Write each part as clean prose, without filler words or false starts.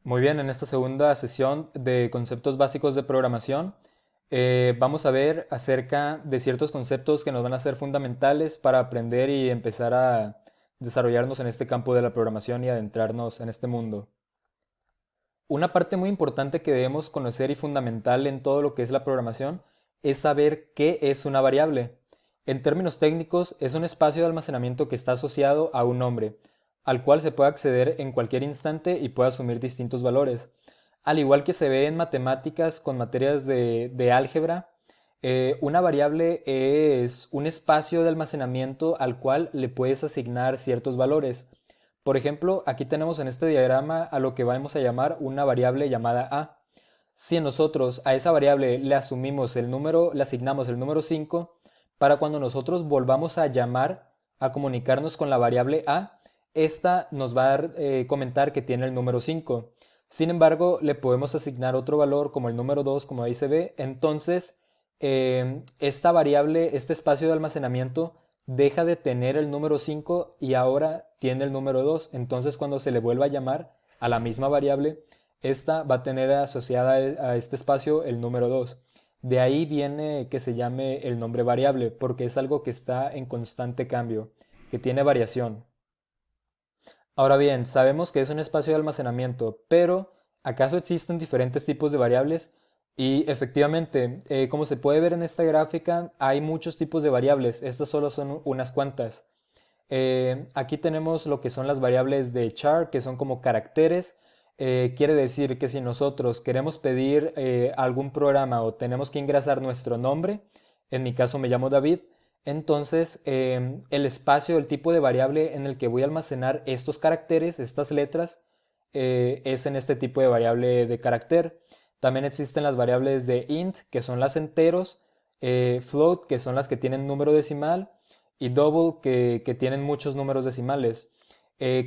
Muy bien, en esta segunda sesión de conceptos básicos de programación, vamos a ver acerca de ciertos conceptos que nos van a ser fundamentales para aprender y empezar a desarrollarnos en este campo de la programación y adentrarnos en este mundo. Una parte muy importante que debemos conocer y fundamental en todo lo que es la programación es saber qué es una variable. En términos técnicos, es un espacio de almacenamiento que está asociado a un nombre, al cual se puede acceder en cualquier instante y puede asumir distintos valores. Al igual que se ve en matemáticas con materias de álgebra, una variable es un espacio de almacenamiento al cual le puedes asignar ciertos valores. Por ejemplo, aquí tenemos en este diagrama a lo que vamos a llamar una variable llamada a. Si nosotros a esa variable le asumimos el número, le asignamos el número 5, para cuando nosotros volvamos a llamar, a comunicarnos con la variable a, esta nos va a comentar que tiene el número 5. Sin embargo, le podemos asignar otro valor como el número 2, como ahí se ve. Entonces, esta variable, este espacio de almacenamiento, deja de tener el número 5 y ahora tiene el número 2. Entonces, cuando se le vuelva a llamar a la misma variable, esta va a tener asociada a este espacio el número 2. De ahí viene que se llame el nombre variable, porque es algo que está en constante cambio, que tiene variación. Ahora bien, sabemos que es un espacio de almacenamiento, pero ¿acaso existen diferentes tipos de variables? Y efectivamente, como se puede ver en esta gráfica, hay muchos tipos de variables. Estas solo son unas cuantas. Aquí tenemos lo que son las variables de char, que son como caracteres. Quiere decir que si nosotros queremos pedir algún programa o tenemos que ingresar nuestro nombre, en mi caso me llamo David, entonces el espacio, el tipo de variable en el que voy a almacenar estos caracteres, estas letras, es en este tipo de variable de carácter. También existen las variables de int, que son las enteros, float, que son las que tienen número decimal, y double que tienen muchos números decimales.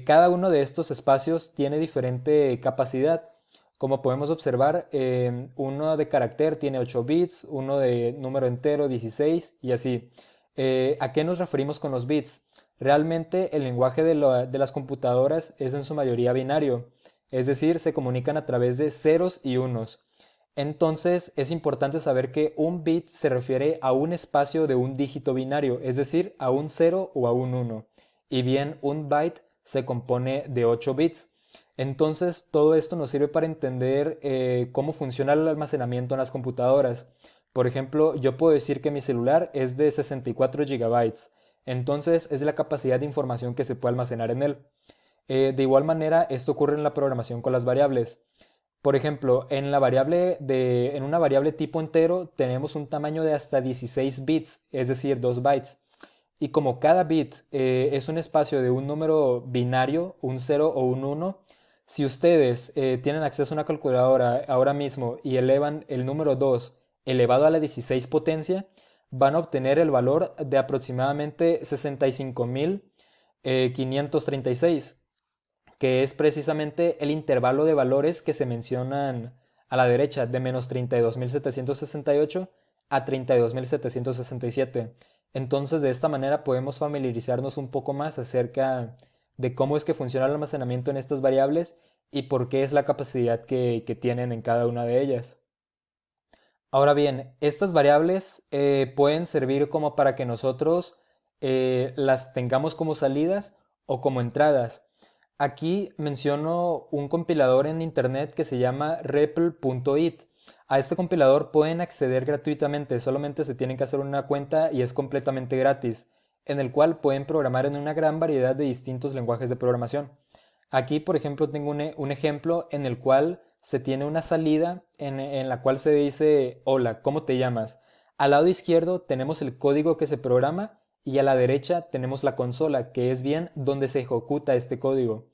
Cada uno de estos espacios tiene diferente capacidad. Como podemos observar, uno de carácter tiene 8 bits, uno de número entero 16 y así. ¿A qué nos referimos con los bits? Realmente el lenguaje de las computadoras es en su mayoría binario, es decir, se comunican a través de ceros y unos. Entonces es importante saber que un bit se refiere a un espacio de un dígito binario, es decir, a un 0 o a un 1. Y bien, un byte se compone de 8 bits. Entonces todo esto nos sirve para entender cómo funciona el almacenamiento en las computadoras. Por ejemplo, yo puedo decir que mi celular es de 64 gigabytes. Entonces es la capacidad de información que se puede almacenar en él. De igual manera, esto ocurre en la programación con las variables. Por ejemplo, en una variable tipo entero tenemos un tamaño de hasta 16 bits, es decir, 2 bytes. Y como cada bit es un espacio de un número binario, un 0 o un 1, si ustedes tienen acceso a una calculadora ahora mismo y elevan el número 2 elevado a la 16 potencia, van a obtener el valor de aproximadamente 65.536, que es precisamente el intervalo de valores que se mencionan a la derecha, de menos 32.768 a 32.767. Entonces, de esta manera podemos familiarizarnos un poco más acerca de cómo es que funciona el almacenamiento en estas variables y por qué es la capacidad que tienen en cada una de ellas. Ahora bien, estas variables pueden servir como para que nosotros las tengamos como salidas o como entradas. Aquí menciono un compilador en internet que se llama REPL.it. A este compilador pueden acceder gratuitamente, solamente se tienen que hacer una cuenta y es completamente gratis, en el cual pueden programar en una gran variedad de distintos lenguajes de programación. Aquí, por ejemplo, tengo un ejemplo en el cual se tiene una salida en la cual se dice, hola, ¿cómo te llamas? Al lado izquierdo tenemos el código que se programa y a la derecha tenemos la consola, que es bien donde se ejecuta este código.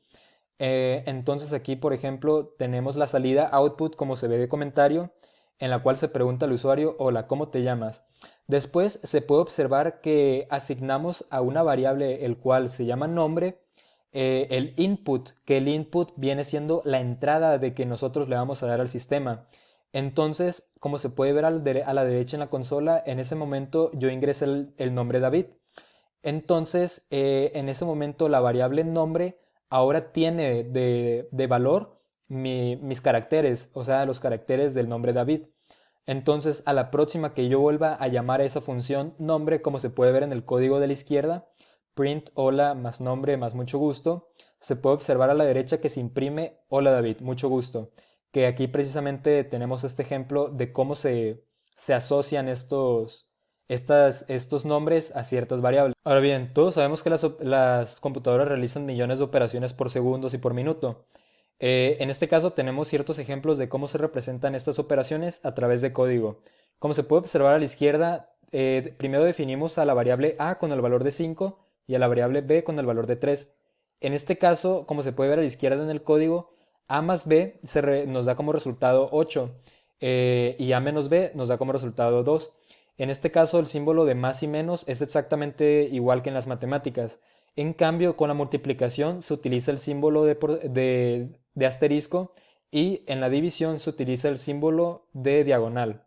Entonces aquí, por ejemplo, tenemos la salida output como se ve de comentario, en la cual se pregunta al usuario, hola, ¿cómo te llamas? Después se puede observar que asignamos a una variable el cual se llama nombre el input, que el input viene siendo la entrada de que nosotros le vamos a dar al sistema. Entonces, como se puede ver a la derecha en la consola, en ese momento yo ingresé el nombre David. Entonces, en ese momento la variable nombre ahora tiene de valor mis caracteres, o sea, los caracteres del nombre David. Entonces, a la próxima que yo vuelva a llamar a esa función nombre, como se puede ver en el código de la izquierda, print hola más nombre más mucho gusto, se puede observar a la derecha que se imprime hola David, mucho gusto, que aquí precisamente tenemos este ejemplo de cómo se asocian estos nombres a ciertas variables. Ahora bien, todos sabemos que las computadoras realizan millones de operaciones por segundos y por minuto. En este caso tenemos ciertos ejemplos de cómo se representan estas operaciones a través de código. Como se puede observar a la izquierda, primero definimos a la variable a con el valor de 5 y a la variable b con el valor de 3. En este caso, como se puede ver a la izquierda en el código, a más b nos da como resultado 8 y a menos b nos da como resultado 2. En este caso, el símbolo de más y menos es exactamente igual que en las matemáticas. En cambio, con la multiplicación se utiliza el símbolo de asterisco y en la división se utiliza el símbolo de diagonal.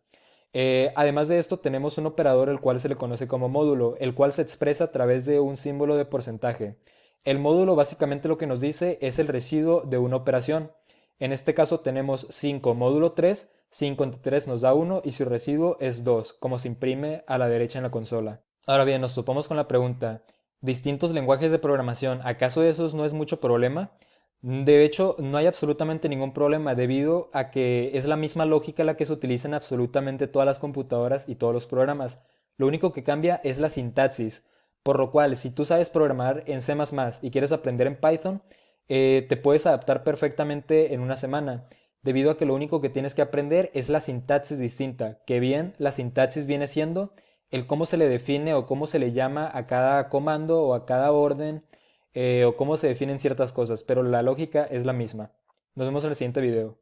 Además de esto, tenemos un operador el cual se le conoce como módulo, el cual se expresa a través de un símbolo de porcentaje. El módulo básicamente lo que nos dice es el residuo de una operación. En este caso tenemos 5 módulo 3, 5 entre 3 nos da 1 y su residuo es 2, como se imprime a la derecha en la consola. Ahora bien, nos topamos con la pregunta, ¿distintos lenguajes de programación, acaso esos no es mucho problema? De hecho, no hay absolutamente ningún problema debido a que es la misma lógica la que se utiliza en absolutamente todas las computadoras y todos los programas. Lo único que cambia es la sintaxis, por lo cual si tú sabes programar en C++ y quieres aprender en Python, te puedes adaptar perfectamente en una semana, debido a que lo único que tienes que aprender es la sintaxis distinta, que bien la sintaxis viene siendo el cómo se le define o cómo se le llama a cada comando o a cada orden o cómo se definen ciertas cosas, pero la lógica es la misma. Nos vemos en el siguiente video.